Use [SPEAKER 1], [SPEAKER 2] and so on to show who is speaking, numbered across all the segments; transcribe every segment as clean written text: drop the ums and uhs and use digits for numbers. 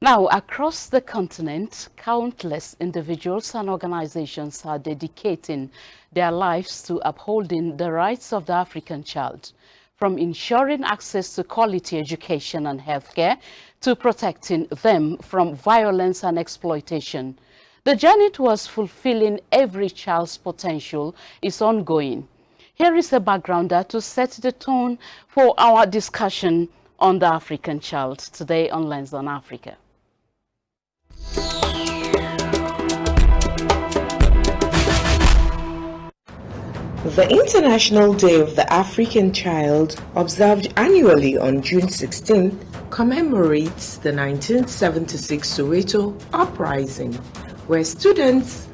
[SPEAKER 1] Now, across the continent, countless individuals and organizations are dedicating their lives to upholding the rights of the African child, from ensuring access to quality education and healthcare to protecting them from violence and exploitation. The journey towards fulfilling every child's potential is ongoing. Here is a backgrounder to set the tone for our discussion on the African child today on Lens on Africa.
[SPEAKER 2] The International Day of the African Child, observed annually on June 16th, commemorates the 1976 Soweto uprising, where students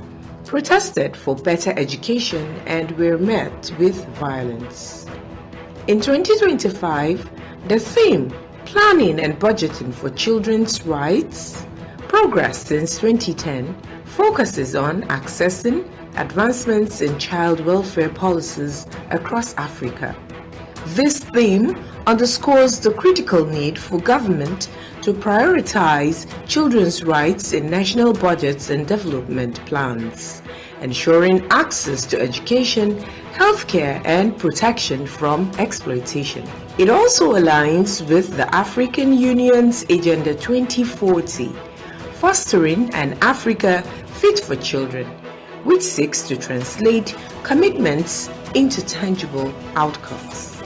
[SPEAKER 2] protested for better education and were met with violence. In 2025, the theme, Planning and Budgeting for Children's Rights, Progress since 2010, focuses on accessing advancements in child welfare policies across Africa. This theme underscores the critical need for government to prioritize children's rights in national budgets and development plans, ensuring access to education, healthcare, and protection from exploitation. It also aligns with the African Union's Agenda 2040, fostering an Africa fit for children, which seeks to translate commitments into tangible outcomes.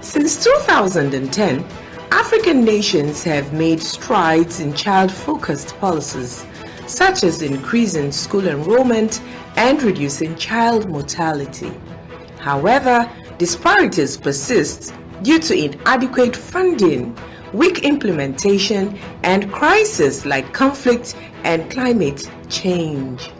[SPEAKER 2] Since 2010, African nations have made strides in child-focused policies, such as increasing school enrollment and reducing child mortality. However, disparities persist due to inadequate funding, weak implementation, and crises like conflict and climate change.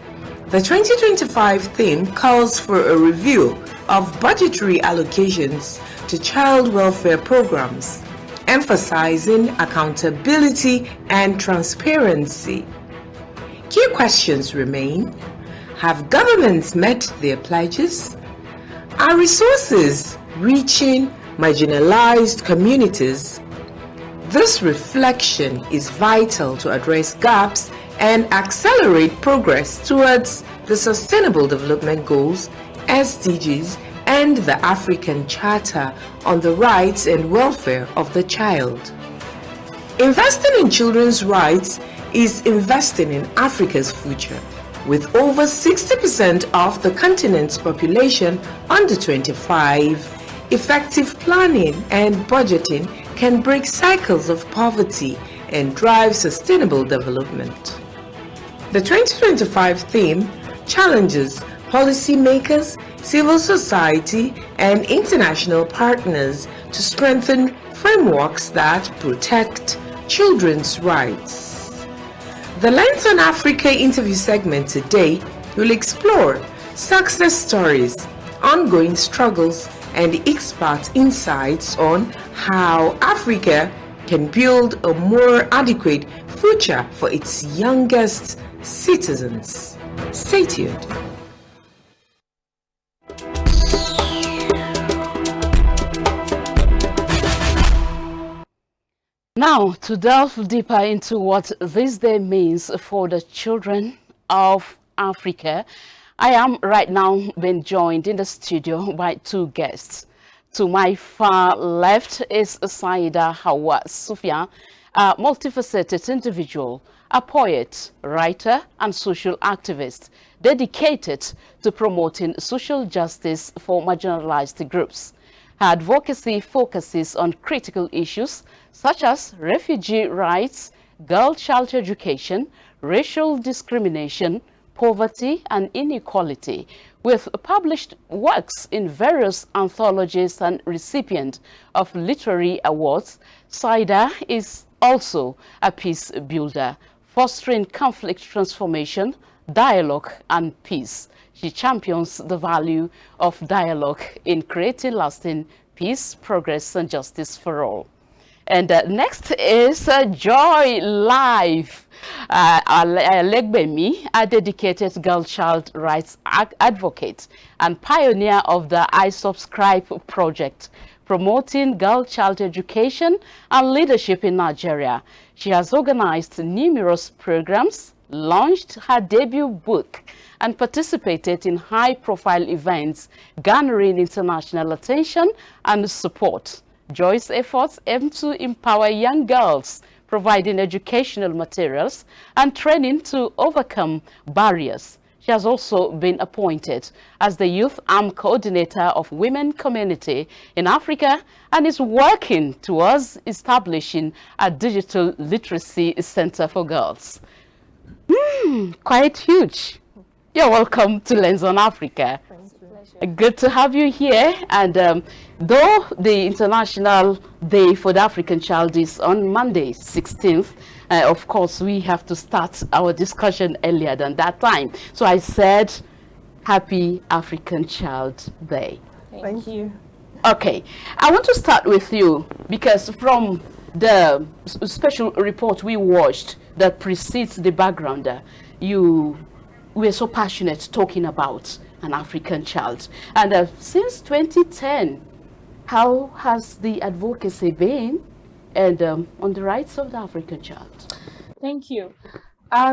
[SPEAKER 2] The 2025 theme calls for a review of budgetary allocations to child welfare programs, emphasizing accountability and transparency. Key questions remain: have governments met their pledges? Are resources reaching marginalized communities? This reflection is vital to address gaps and accelerate progress towards the Sustainable Development Goals, SDGs, and the African Charter on the Rights and Welfare of the Child. Investing in children's rights is investing in Africa's future. With over 60% of the continent's population under 25, effective planning and budgeting can break cycles of poverty and drive sustainable development. The 2025 theme challenges policymakers, civil society, and international partners to strengthen frameworks that protect children's rights. The Lens on Africa interview segment today will explore success stories, ongoing struggles, and expert insights on how Africa can build a more adequate future for its youngest citizens. Stay tuned.
[SPEAKER 1] Now, to delve deeper into what this day means for the children of Africa, I am right now being joined in the studio by two guests. To my far left is Saida Hawa Sufyan, a multifaceted individual, a poet, writer, and social activist dedicated to promoting social justice for marginalized groups. Her advocacy focuses on critical issues such as refugee rights, girl-child education, racial discrimination, poverty, and inequality, with published works in various anthologies and recipient of literary awards. Saida is also a peace builder, fostering conflict transformation, dialogue, and peace. She champions the value of dialogue in creating lasting peace, progress, and justice for all. And next is Joy Life. Legbemi, a dedicated girl child rights advocate and pioneer of the I Subscribe project, promoting girl child education and leadership in Nigeria. She has organized numerous programs, launched her debut book, and participated in high-profile events, garnering international attention and support. Joy's efforts aim to empower young girls, providing educational materials and training to overcome barriers. She has also been appointed as the Youth Arm Coordinator of Women Community in Africa and is working towards establishing a digital literacy center for girls. Quite huge. You're welcome to Lens on Africa. Good to have you here. And though the International Day for the African Child is on Monday, 16th, of course, we have to start our discussion earlier than that time. So I said, Happy African Child Day.
[SPEAKER 3] Thank you.
[SPEAKER 1] Okay, I want to start with you because from the special report we watched that precedes the background, you were so passionate talking about an African child. And since 2010, how has the advocacy been and on the rights of the African child?
[SPEAKER 3] Thank you.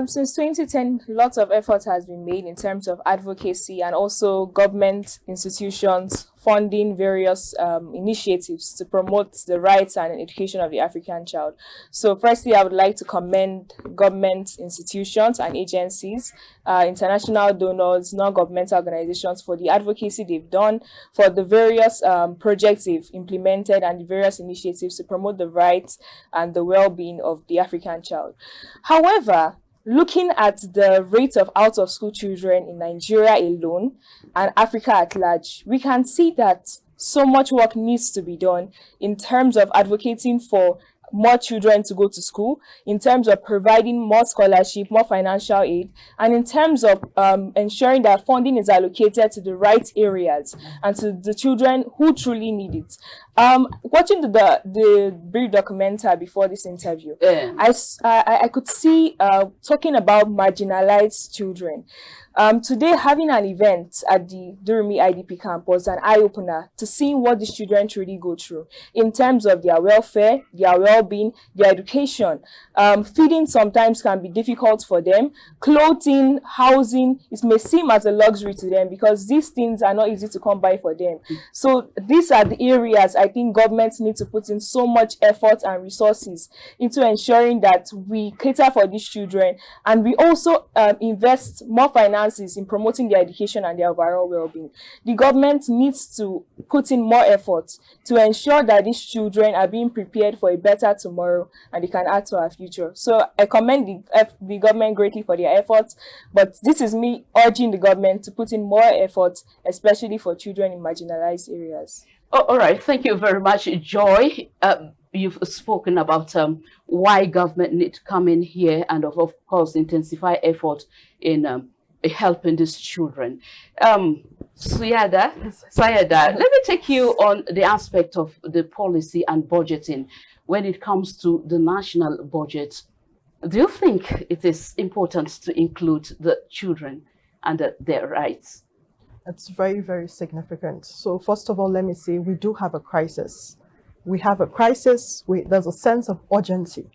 [SPEAKER 3] Since 2010, lots of effort has been made in terms of advocacy and also government institutions funding various initiatives to promote the rights and education of the African child. So firstly, I would like to commend government institutions and agencies, international donors, non-governmental organizations for the advocacy they've done, for the various projects they've implemented and the various initiatives to promote the rights and the well-being of the African child. However, looking at the rate of out-of-school children in Nigeria alone and Africa at large, we can see that so much work needs to be done in terms of advocating for more children to go to school, in terms of providing more scholarship, more financial aid, and in terms of ensuring that funding is allocated to the right areas and to the children who truly need it. Watching the brief documentary before this interview, I could see talking about marginalized children. Today, having an event at the Durumi IDP camp was an eye-opener to seeing what these children truly go through in terms of their welfare, their well-being, their education. Feeding sometimes can be difficult for them. Clothing, housing, it may seem as a luxury to them because these things are not easy to come by for them. So these are the areas I think governments need to put in so much effort and resources into ensuring that we cater for these children and we also invest more finances in promoting their education and their overall well-being. The government needs to put in more effort to ensure that these children are being prepared for a better tomorrow and they can add to our future. So I commend the government greatly for their efforts, but this is me urging the government to put in more effort, especially for children in marginalized areas.
[SPEAKER 1] Oh, all right, thank you very much, Joy. You've spoken about why government need to come in here and of course intensify effort in helping these children. Sayada, let me take you on the aspect of the policy and budgeting when it comes to the national budget. Do you think it is important to include the children and their rights?
[SPEAKER 4] It's very, very significant. So first of all, let me say we do have a crisis. We have a crisis. There's a sense of urgency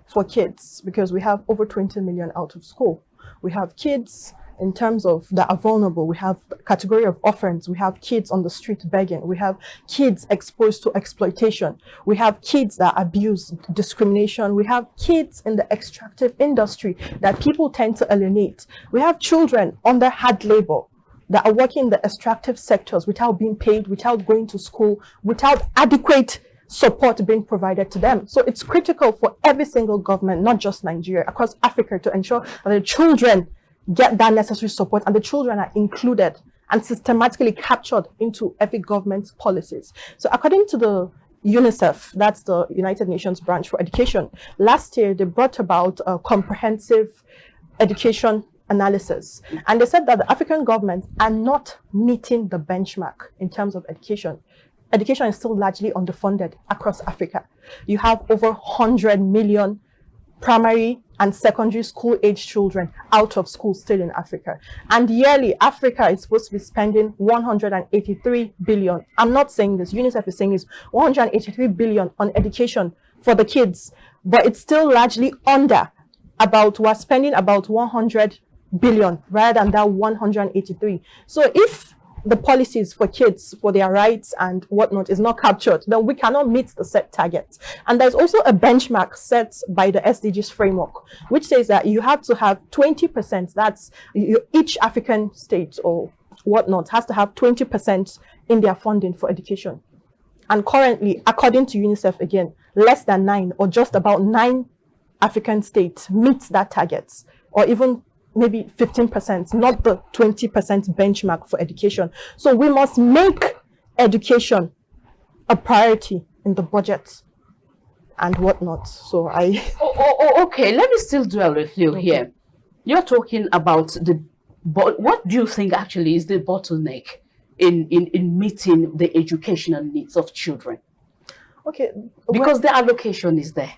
[SPEAKER 4] for kids because we have over 20 million out of school. We have kids in terms of that are vulnerable. We have a category of orphans. We have kids on the street begging. We have kids exposed to exploitation. We have kids that abuse discrimination. We have kids in the extractive industry that people tend to alienate. We have children under hard labor that are working in the extractive sectors without being paid, without going to school, without adequate support being provided to them. So it's critical for every single government, not just Nigeria, across Africa, to ensure that the children get that necessary support and the children are included and systematically captured into every government's policies. So according to the UNICEF, that's the United Nations branch for education, last year they brought about a comprehensive education analysis. And they said that the African governments are not meeting the benchmark in terms of education. education is still largely underfunded across Africa. You have over 100 million primary and secondary school age children out of school still in Africa. And yearly, Africa is supposed to be spending 183 billion. I'm not saying this, UNICEF is saying this, 183 billion on education for the kids, but it's still largely under we're spending about 100 billion rather than that 183. So if the policies for kids, for their rights and whatnot is not captured, then we cannot meet the set targets. And there's also a benchmark set by the SDGs framework, which says that you have to have 20%, that's each African state or whatnot has to have 20% in their funding for education. And currently, according to UNICEF again, less than 9 or just about 9 African states meet that target, or even maybe 15%, not the 20% benchmark for education. So we must make education a priority in the budget and whatnot. So
[SPEAKER 1] okay, let me still dwell with you here. You're talking about what do you think actually is the bottleneck in meeting the educational needs of children?
[SPEAKER 4] Okay.
[SPEAKER 1] Because the allocation is there.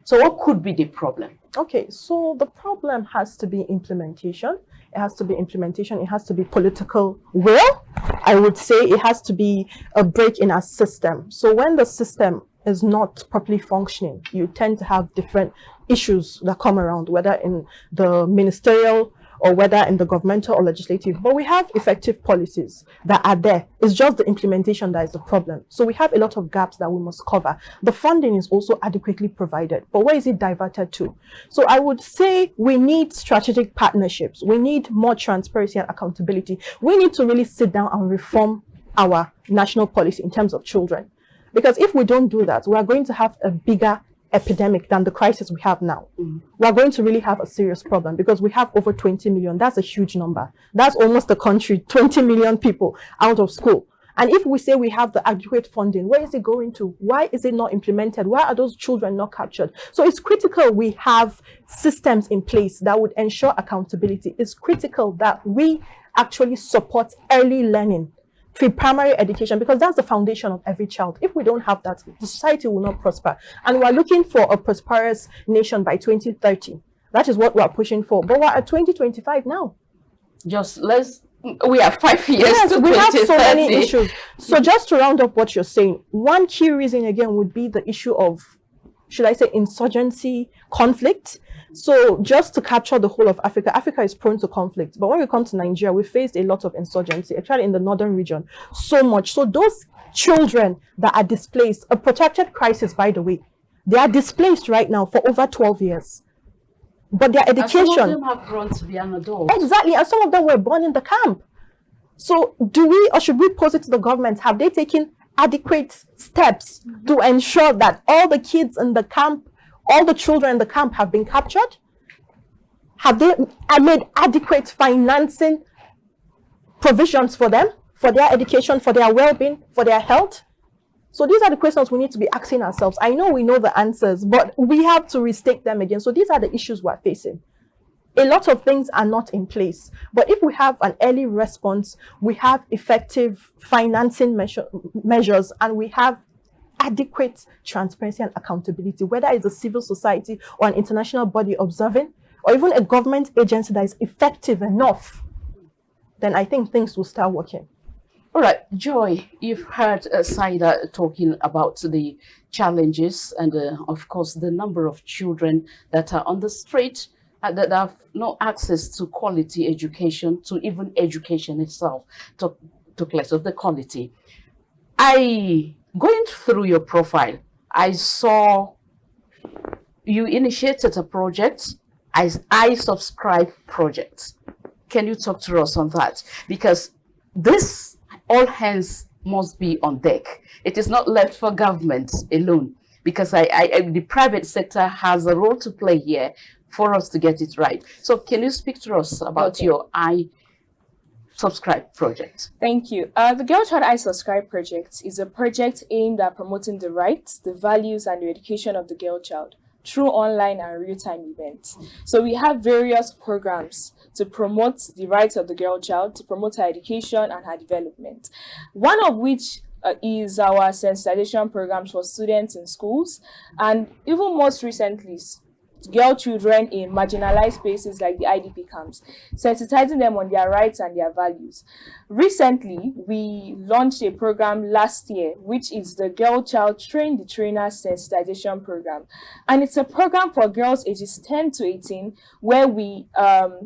[SPEAKER 1] So what could be the problem?
[SPEAKER 4] Okay, so the problem has to be implementation. It has to be implementation. It has to be political will. I would say it has to be a break in our system. So when the system is not properly functioning, you tend to have different issues that come around, whether in the ministerial or whether in the governmental or legislative. But we have effective policies that are there. It's just the implementation that is the problem. So we have a lot of gaps that we must cover. The funding is also adequately provided, but where is it diverted to? So I would say we need strategic partnerships. We need more transparency and accountability. We need to really sit down and reform our national policy in terms of children. Because if we don't do that, we are going to have a bigger epidemic than the crisis we have now. We are going to really have a serious problem because we have over 20 million. That's a huge number. That's almost the country, 20 million people out of school. And if we say we have the adequate funding, where is it going to? Why is it not implemented? Why are those children not captured? So it's critical we have systems in place that would ensure accountability. It's critical that we actually support early learning, pre-primary education, because that's the foundation of every child. If we don't have that, the society will not prosper. And we're looking for a prosperous nation by 2030. That is what we're pushing for. But we're at 2025 now.
[SPEAKER 1] We have 5 years
[SPEAKER 4] yes,
[SPEAKER 1] to
[SPEAKER 4] we have so many
[SPEAKER 1] 2030.
[SPEAKER 4] issues. So just to round up what you're saying, one key reason again would be the issue of, should I say, insurgency, conflict. So just to capture the whole of Africa, Africa is prone to conflict. But when we come to Nigeria, we faced a lot of insurgency, actually in the northern region, so much. So those children that are displaced, a protracted crisis, by the way, they are displaced right now for over 12 years. But their education...
[SPEAKER 1] And some of them have grown to be an adult.
[SPEAKER 4] Exactly, and some of them were born in the camp. So do we, or should we pose it to the government, have they taken adequate steps to ensure that all the kids in the camp, all the children in the camp have been captured? Have they made adequate financing provisions for them, for their education, for their well-being, for their health? So these are the questions we need to be asking ourselves. I know we know the answers, but we have to restate them again. So these are the issues we're facing. A lot of things are not in place. But if we have an early response, we have effective financing measures, and we have adequate transparency and accountability, whether it's a civil society or an international body observing, or even a government agency that is effective enough, then I think things will start working.
[SPEAKER 1] All right, Joy, you've heard Saida talking about the challenges and, of course, the number of children that are on the street that have no access to quality education, to even education itself, to less of the quality. Going through your profile, I saw you initiated a project, I Subscribe project. Can you talk to us on that? Because this, all hands must be on deck. It is not left for government alone, because the private sector has a role to play here for us to get it right. So can you speak to us about your I Subscribe project?
[SPEAKER 3] Thank you. The Girl Child I Subscribe project is a project aimed at promoting the rights, the values, and the education of the girl child through online and real-time events. So we have various programs to promote the rights of the girl child, to promote her education and her development. One of which is our sensitization programs for students in schools, and even most recently, girl children in marginalized spaces like the IDP camps, sensitizing them on their rights and their values. Recently, we launched a program last year, which is the Girl Child Train the Trainer Sensitization Program. And it's a program for girls ages 10 to 18, where we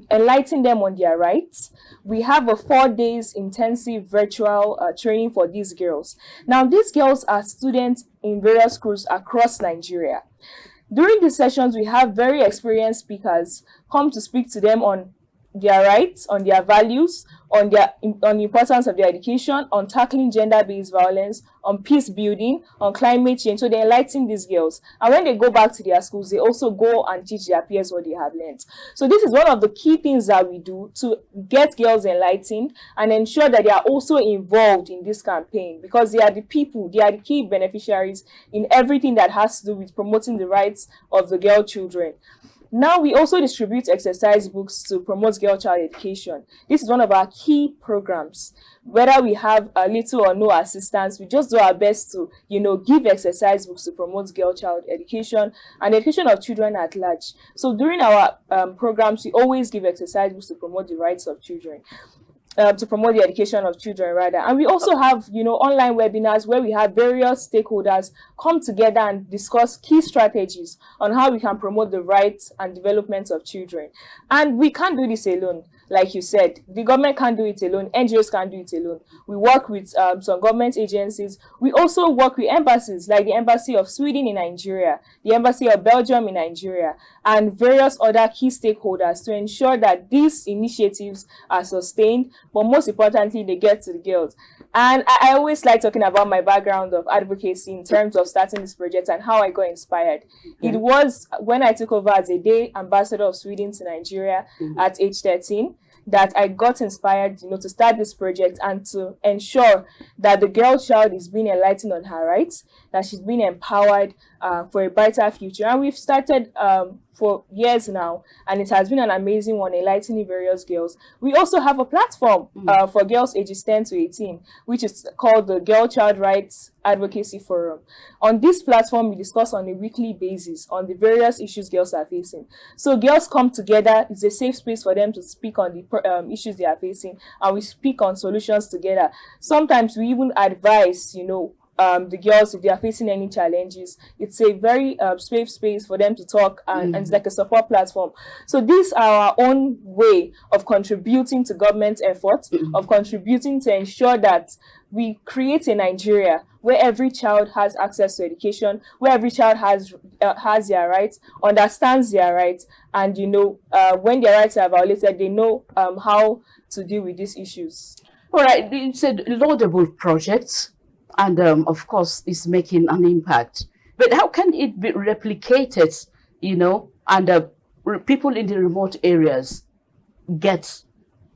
[SPEAKER 3] enlighten them on their rights. We have a 4 days intensive virtual training for these girls. Now, these girls are students in various schools across Nigeria. During these sessions, we have very experienced speakers come to speak to them on their rights, on their values, on the importance of their education, on tackling gender-based violence, on peace building, on climate change. So they enlighten these girls. And when they go back to their schools, they also go and teach their peers what they have learned. So this is one of the key things that we do to get girls enlightened and ensure that they are also involved in this campaign, because they are the people, they are the key beneficiaries in everything that has to do with promoting the rights of the girl children. Now, we also distribute exercise books to promote girl child education. This is one of our key programs. Whether we have a little or no assistance, we just do our best to, give exercise books to promote girl child education and education of children at large. So during our programs, we always give exercise books to promote the rights of children. To promote the education of children, rather. And we also have, online webinars where we have various stakeholders come together and discuss key strategies on how we can promote the rights and development of children. And we can't do this alone. Like you said, the government can't do it alone. NGOs can't do it alone. We work with some government agencies. We also work with embassies, like the Embassy of Sweden in Nigeria, the Embassy of Belgium in Nigeria, and various other key stakeholders to ensure that these initiatives are sustained, but most importantly, they get to the girls. And I always like talking about my background of advocacy in terms of starting this project and how I got inspired. It was when I took over as a day ambassador of Sweden to Nigeria at age 13 that I got inspired, to start this project and to ensure that the girl child is being enlightened on her rights, that she's being empowered for a brighter future. And we've started for years now, and it has been an amazing one, enlightening various girls. We also have a platform for girls ages 10 to 18, which is called the Girl Child Rights Advocacy Forum. On this platform, we discuss on a weekly basis on the various issues girls are facing. So girls come together, it's a safe space for them to speak on the issues they are facing, and we speak on solutions together. Sometimes we even advise, the girls, if they are facing any challenges. It's a very safe space for them to talk, and it's like a support platform. So these are our own way of contributing to government efforts, of contributing to ensure that we create a Nigeria where every child has access to education, where every child has their rights, understands their rights, and when their rights are violated, they know how to deal with these issues.
[SPEAKER 1] All right, it's a laudable project, and of course, it's making an impact. But how can it be replicated, and people in the remote areas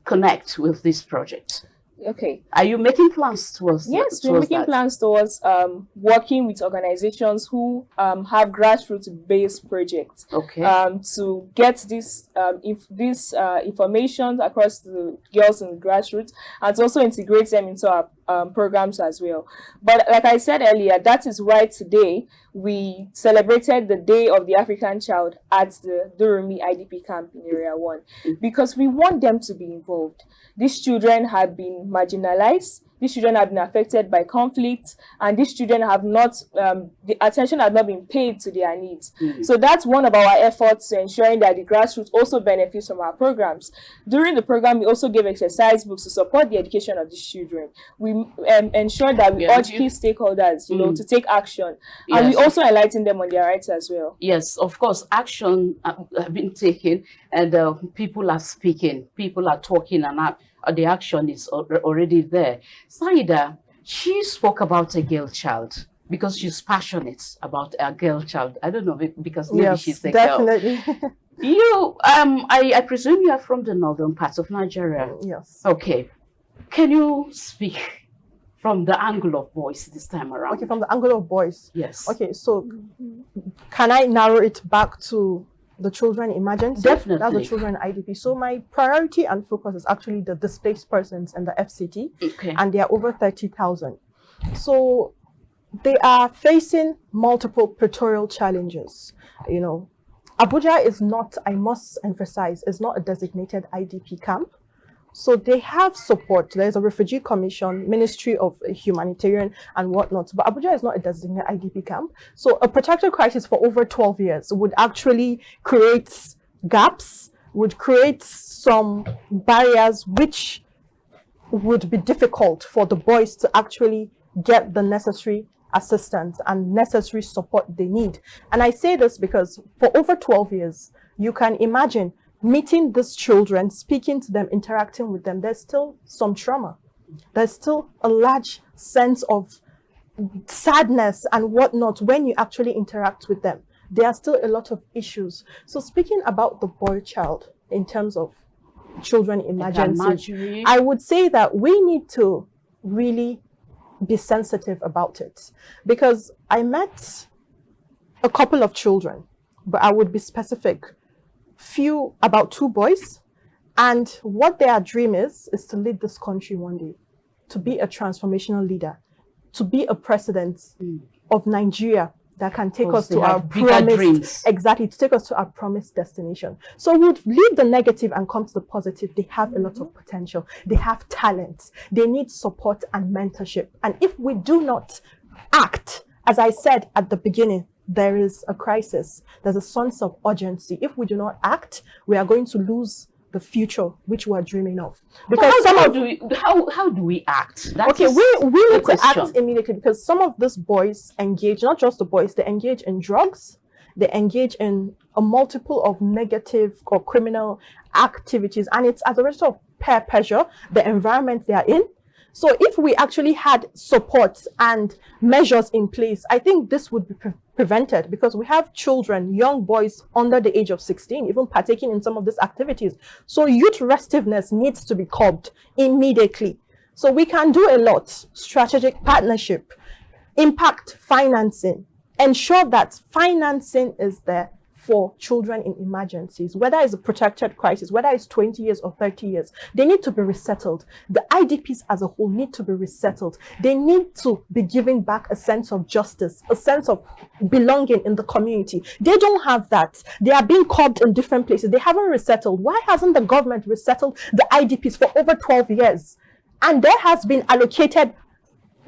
[SPEAKER 1] connect with this project?
[SPEAKER 3] Okay.
[SPEAKER 1] Are you making plans towards that?
[SPEAKER 3] Yes, we're making plans towards working with organizations who have grassroots-based projects.
[SPEAKER 1] Okay.
[SPEAKER 3] To get this information across the girls in the grassroots, and to also integrate them into our programs as well. But like I said earlier, that is why today we celebrated the Day of the African Child at the Durumi IDP camp in Area 1, because we want them to be involved. These children have been marginalized. These children have been affected by conflict, and these children have not, the attention has not been paid to their needs. So that's one of our efforts to ensuring that the grassroots also benefits from our programs. During the program, we also give exercise books to support the education of these children. We ensure that we urge key stakeholders, to take action, and we also enlighten them on their rights as well.
[SPEAKER 1] Yes, of course, action have been taken, and people are speaking, people are talking, and the action is already there. Saida, she spoke about a girl child because she's passionate about a girl child. I don't know, because maybe she's a
[SPEAKER 4] definitely.
[SPEAKER 1] girl. You, I presume you are from the northern part of Nigeria.
[SPEAKER 4] Yes.
[SPEAKER 1] Okay. Can you speak from the angle of boys this time around?
[SPEAKER 4] Okay, from the angle of boys.
[SPEAKER 1] Yes.
[SPEAKER 4] Okay, so can I narrow it back to the children emergency?
[SPEAKER 1] Definitely.
[SPEAKER 4] That's the children IDP. So my priority and focus is actually the displaced persons in the FCT,
[SPEAKER 1] Okay.
[SPEAKER 4] and they are over 30,000. So they are facing multiple pretorial challenges. You know, Abuja is not, I must emphasize, is not a designated IDP camp. So they have support. There's a refugee commission, Ministry of Humanitarian and whatnot. But Abuja is not a designated IDP camp. So a protracted crisis for over 12 years would actually create gaps, would create some barriers which would be difficult for the boys to actually get the necessary assistance and necessary support they need. And I say this because for over 12 years, you can imagine meeting these children, speaking to them, interacting with them, there's still some trauma. There's still a large sense of sadness and whatnot when you actually interact with them. There are still a lot of issues. So speaking about the boy child in terms of children emergency, I would say that we need to really be sensitive about it, because I met a couple of children, but I would be specific. About 2 boys, and what their dream is to lead this country one day, to be a transformational leader, to be a president of Nigeria that can take us to our promised, exactly, to take us to our promised destination. So we'd leave the negative and come to the positive. They have a lot of potential. They have talent. They need support and mentorship. And if we do not act, as I said at the beginning, there is a crisis. There's a sense of urgency. If we do not act, we are going to lose the future which we are dreaming of. Because
[SPEAKER 1] how do we act?
[SPEAKER 4] Okay, we need to act immediately, because some of these boys engage, not just the boys, they engage in drugs, they engage in a multiple of negative or criminal activities, and it's as a result of peer pressure, the environment they are in. So if we actually had support and measures in place, I think this would be prevented, because we have children, young boys under the age of 16, even partaking in some of these activities. So youth restiveness needs to be curbed immediately. So we can do a lot: strategic partnership, impact financing, ensure that financing is there for children in emergencies, whether it's a protected crisis, whether it's 20 years or 30 years, they need to be resettled. The IDPs as a whole need to be resettled. They need to be giving back a sense of justice, a sense of belonging in the community. They don't have that. They are being curbed in different places. They haven't resettled. Why hasn't the government resettled the IDPs for over 12 years? And there has been allocated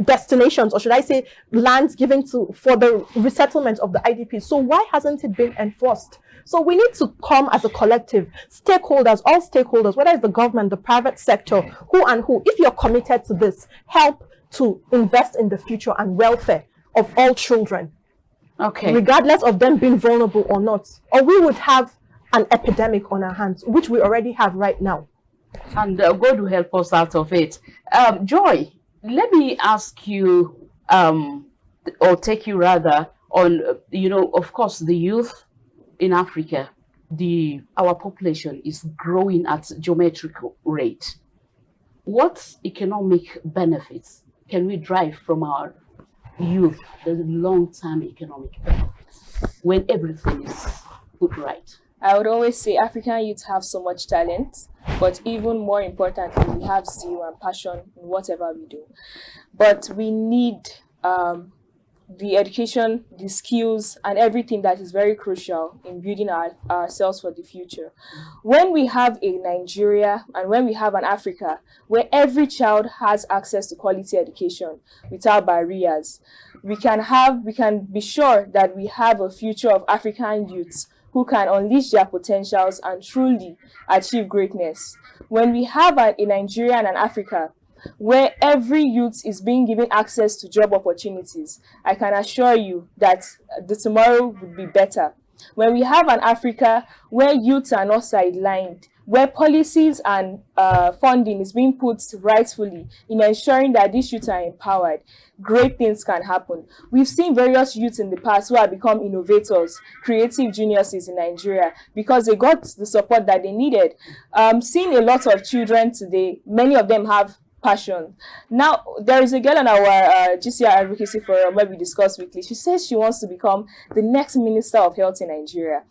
[SPEAKER 4] destinations, or should I say lands, given for the resettlement of the IDPs. So why hasn't it been enforced? So we need to come as a collective, stakeholders, all stakeholders, whether it's the government, the private sector, who, if you're committed to this, help to invest in the future and welfare of all children, regardless of them being vulnerable or not, or we would have an epidemic on our hands, which we already have right now.
[SPEAKER 1] And God will help us out of it. Joy, let me ask you, or take you rather, on, of course, the youth in Africa, our population is growing at geometrical rate. What economic benefits can we derive from our youth, the long-term economic benefits, when everything is put right?
[SPEAKER 3] I would always say African youth have so much talent, but even more importantly, we have zeal and passion in whatever we do. But we need the education, the skills, and everything that is very crucial in building ourselves for the future. When we have a Nigeria and when we have an Africa where every child has access to quality education without barriers, we can be sure that we have a future of African youths who can unleash their potentials and truly achieve greatness. When we have a Nigeria and an Africa where every youth is being given access to job opportunities, I can assure you that the tomorrow would be better. When we have an Africa where youths are not sidelined, where policies and funding is being put rightfully in ensuring that these youths are empowered, great things can happen. We've seen various youths in the past who have become innovators, creative geniuses in Nigeria because they got the support that they needed. Seeing a lot of children today, many of them have passion. Now, there is a girl on our GCR Advocacy Forum where we discuss weekly. She says she wants to become the next Minister of Health in Nigeria.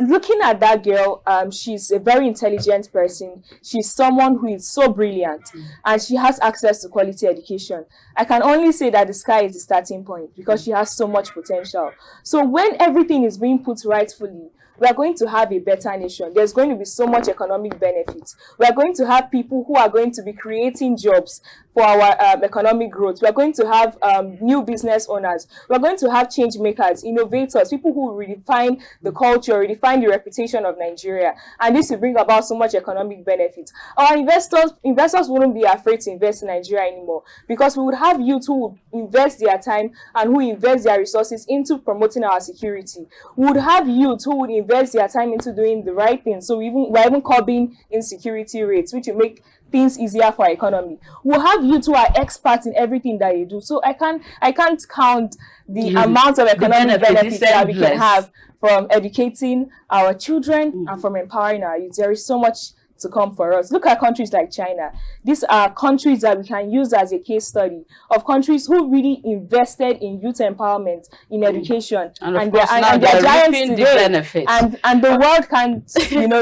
[SPEAKER 3] Looking at that girl, she's a very intelligent person. She's someone who is so brilliant, and she has access to quality education. I can only say that the sky is the starting point because she has so much potential. So when everything is being put rightfully, we are going to have a better nation. There's going to be so much economic benefits. We are going to have people who are going to be creating jobs for our economic growth. We are going to have new business owners. We are going to have change makers, innovators, people who redefine the culture, redefine the reputation of Nigeria. And this will bring about so much economic benefits. Our investors wouldn't be afraid to invest in Nigeria anymore because we would have youth who would invest their time and who invest their resources into promoting our security. We would have youth who would invest their time into doing the right thing. So we're even curbing insecurity rates, which will make things easier for our economy. We'll have youth who are experts in everything that you do. So I can't count the amount of economic benefits that we can have from educating our children and from empowering our youth. There is so much to come for us. Look at countries like China. These are countries that we can use as a case study of countries who really invested in youth empowerment, in education, and they're giants today. And the world can't,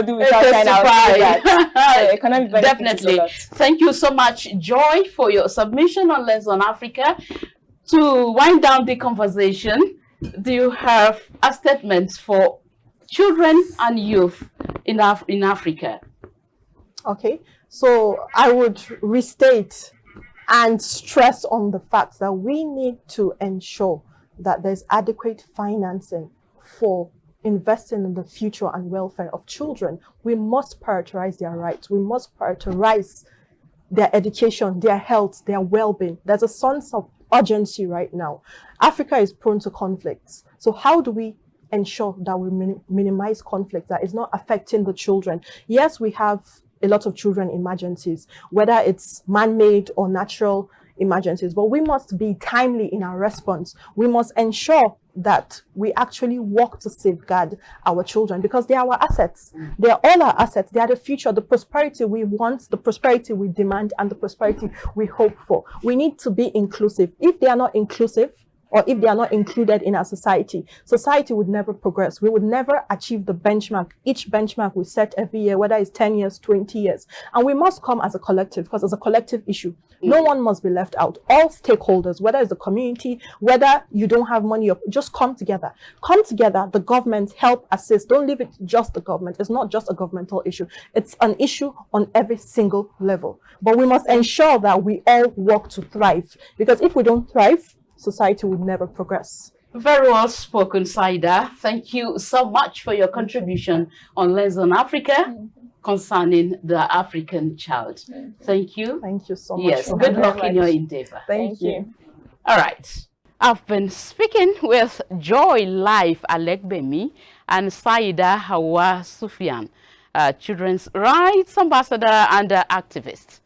[SPEAKER 3] do without China. Economic benefits.
[SPEAKER 1] Definitely. Thank you so much, Joy, for your submission on Lens on Africa. To wind down the conversation, do you have a statement for children and youth in Africa?
[SPEAKER 4] Okay, so I would restate and stress on the fact that we need to ensure that there's adequate financing for investing in the future and welfare of children. We must prioritize their rights. We must prioritize their education, their health, their well-being. There's a sense of urgency right now. Africa is prone to conflicts. So how do we ensure that we minimize conflict that is not affecting the children? Yes, we have a lot of children emergencies, whether it's man-made or natural emergencies, but we must be timely in our response. We must ensure that we actually work to safeguard our children because they are our assets. They are all our assets. They are the future, the prosperity we want, the prosperity we demand, and the prosperity we hope for. We need to be inclusive. If they are not inclusive, or if they are not included in our society, society would never progress. We would never achieve the benchmark, each benchmark we set every year, whether it's 10 years, 20 years. And we must come as a collective, because it's a collective issue. No one must be left out. All stakeholders, whether it's the community, whether you don't have money, just come together. Come together, the government, help, assist. Don't leave it just the government. It's not just a governmental issue. It's an issue on every single level. But we must ensure that we all work to thrive. Because if we don't thrive, society would never progress.
[SPEAKER 1] Very well spoken, Saida. Thank you so much for your contribution on Lens on Africa concerning the African child. Thank you.
[SPEAKER 4] Thank you so much.
[SPEAKER 1] Yes, good luck in your endeavor.
[SPEAKER 4] Thank you.
[SPEAKER 1] All right. I've been speaking with Joy Life Alegbemi and Saida Hawa Sufyan, children's rights ambassador and activist.